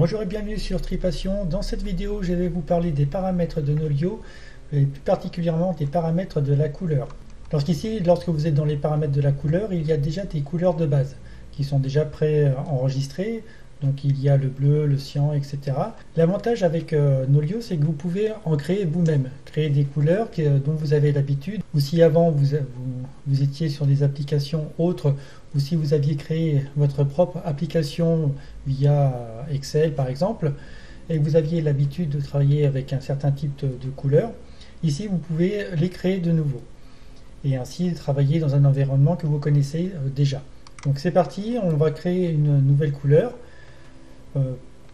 Bonjour et bienvenue sur Tripassion. Dans cette vidéo, je vais vous parler des paramètres de Nolio et plus particulièrement des paramètres de la couleur. Lorsque vous êtes dans les paramètres de la couleur, il y a déjà des couleurs de base qui sont déjà pré-enregistrées. Donc il y a le bleu, le cyan, etc. L'avantage avec Nolio, c'est que vous pouvez en créer vous-même, créer des couleurs dont vous avez l'habitude, ou si avant vous étiez sur des applications autres, ou si vous aviez créé votre propre application via Excel par exemple, et que vous aviez l'habitude de travailler avec un certain type de couleurs, ici vous pouvez les créer de nouveau, et ainsi travailler dans un environnement que vous connaissez déjà. Donc c'est parti, on va créer une nouvelle couleur.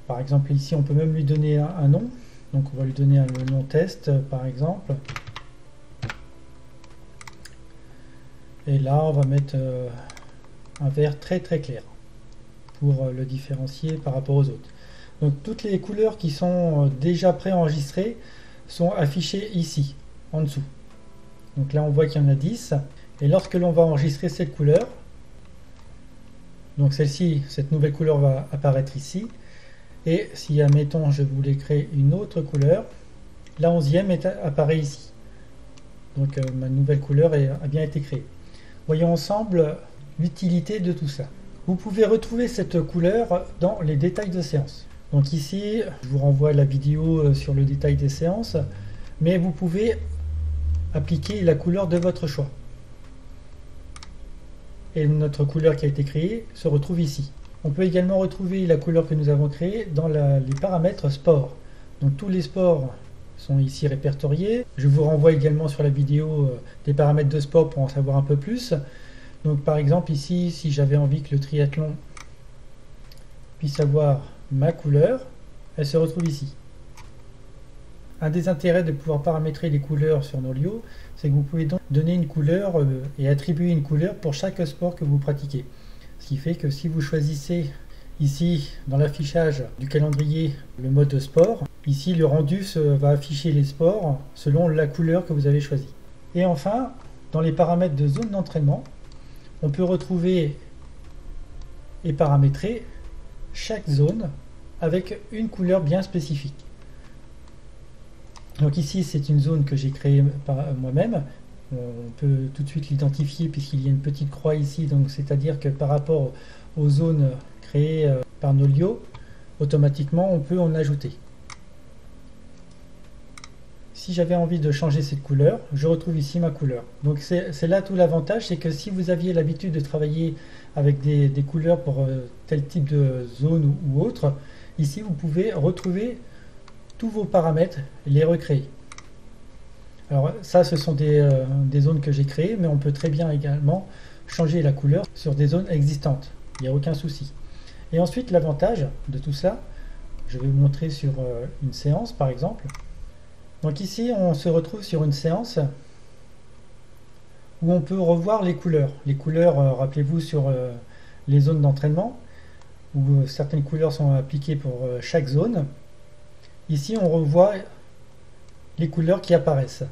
Par exemple ici on peut même lui donner un nom, donc on va lui donner le nom test par exemple, et là on va mettre un vert très clair pour le différencier par rapport aux autres. Donc toutes les couleurs qui sont déjà préenregistrées sont affichées ici en dessous. Donc là on voit qu'il y en a 10, et lorsque l'on va enregistrer cette couleur, donc cette nouvelle couleur va apparaître ici. Et si, admettons, je voulais créer une autre couleur, la 11e apparaît ici. Donc ma nouvelle couleur a bien été créée. Voyons ensemble l'utilité de tout ça. Vous pouvez retrouver cette couleur dans les détails de séance. Donc ici, je vous renvoie à la vidéo sur le détail des séances, mais vous pouvez appliquer la couleur de votre choix. Et notre couleur qui a été créée se retrouve ici. On peut également retrouver la couleur que nous avons créée dans les paramètres sport. Donc tous les sports sont ici répertoriés. Je vous renvoie également sur la vidéo des paramètres de sport pour en savoir un peu plus. Donc par exemple ici, si j'avais envie que le triathlon puisse avoir ma couleur, elle se retrouve ici. Un des intérêts de pouvoir paramétrer les couleurs sur Nolio, c'est que vous pouvez donc donner une couleur et attribuer une couleur pour chaque sport que vous pratiquez. Ce qui fait que si vous choisissez ici dans l'affichage du calendrier le mode sport, ici le rendu va afficher les sports selon la couleur que vous avez choisie. Et enfin, dans les paramètres de zone d'entraînement, on peut retrouver et paramétrer chaque zone avec une couleur bien spécifique. Donc ici c'est une zone que j'ai créée par moi-même. On peut tout de suite l'identifier puisqu'il y a une petite croix ici, donc c'est-à-dire que par rapport aux zones créées par Nolio, automatiquement on peut en ajouter. Si j'avais envie de changer cette couleur, je retrouve ici ma couleur. Donc c'est là tout l'avantage, c'est que si vous aviez l'habitude de travailler avec des couleurs pour tel type de zone ou autre, ici vous pouvez retrouver tous vos paramètres et les recréer. Alors ça ce sont des zones que j'ai créées, mais on peut très bien également changer la couleur sur des zones existantes, il n'y a aucun souci. Et ensuite l'avantage de tout ça, je vais vous montrer sur une séance par exemple. Donc ici on se retrouve sur une séance où on peut revoir les couleurs. Les couleurs, rappelez-vous, sur les zones d'entraînement, où certaines couleurs sont appliquées pour chaque zone. Ici on revoit les couleurs qui apparaissent.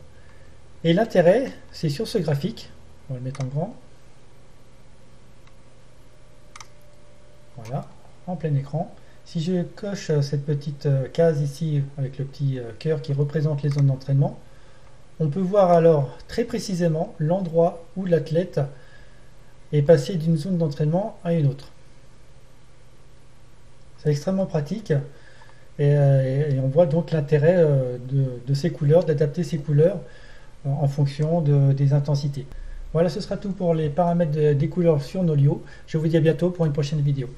Et l'intérêt, c'est sur ce graphique, on va le mettre en grand, voilà, en plein écran. Si je coche cette petite case ici avec le petit cœur qui représente les zones d'entraînement, on peut voir alors très précisément l'endroit où l'athlète est passé d'une zone d'entraînement à une autre. C'est extrêmement pratique. Et on voit donc l'intérêt de ces couleurs, d'adapter ces couleurs en fonction des intensités. Voilà, ce sera tout pour les paramètres des couleurs sur Nolio. Je vous dis à bientôt pour une prochaine vidéo.